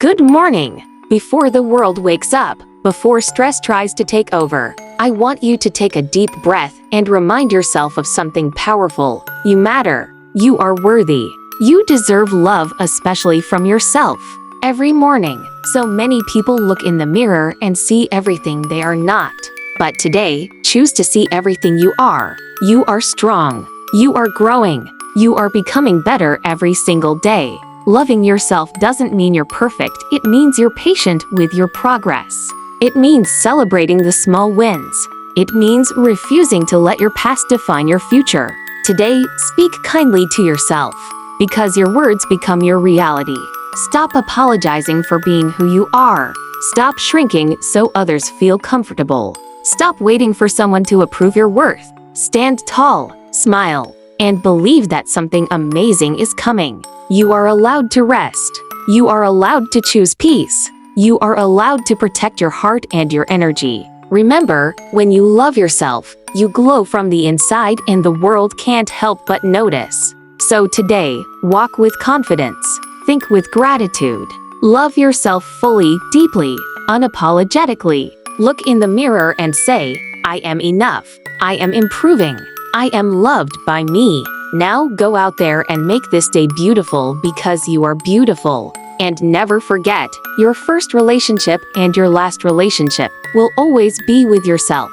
Good morning! Before the world wakes up, before stress tries to take over, I want you to take a deep breath and remind yourself of something powerful. You matter. You are worthy. You deserve love, especially from yourself. Every morning, so many people look in the mirror and see everything they are not. But today, choose to see everything you are. You are strong. You are growing. You are becoming better every single day. Loving yourself doesn't mean you're perfect, it means you're patient with your progress. It means celebrating the small wins. It means refusing to let your past define your future. Today, speak kindly to yourself, because your words become your reality. Stop apologizing for being who you are. Stop shrinking so others feel comfortable. Stop waiting for someone to approve your worth. Stand tall, smile, and believe that something amazing is coming. You are allowed to rest. You are allowed to choose peace. You are allowed to protect your heart and your energy. Remember, when you love yourself, you glow from the inside and the world can't help but notice. So today, walk with confidence. Think with gratitude. Love yourself fully, deeply, unapologetically. Look in the mirror and say, I am enough. I am improving. I am loved by me. Now go out there and make this day beautiful because you are beautiful. And never forget, your first relationship and your last relationship will always be with yourself.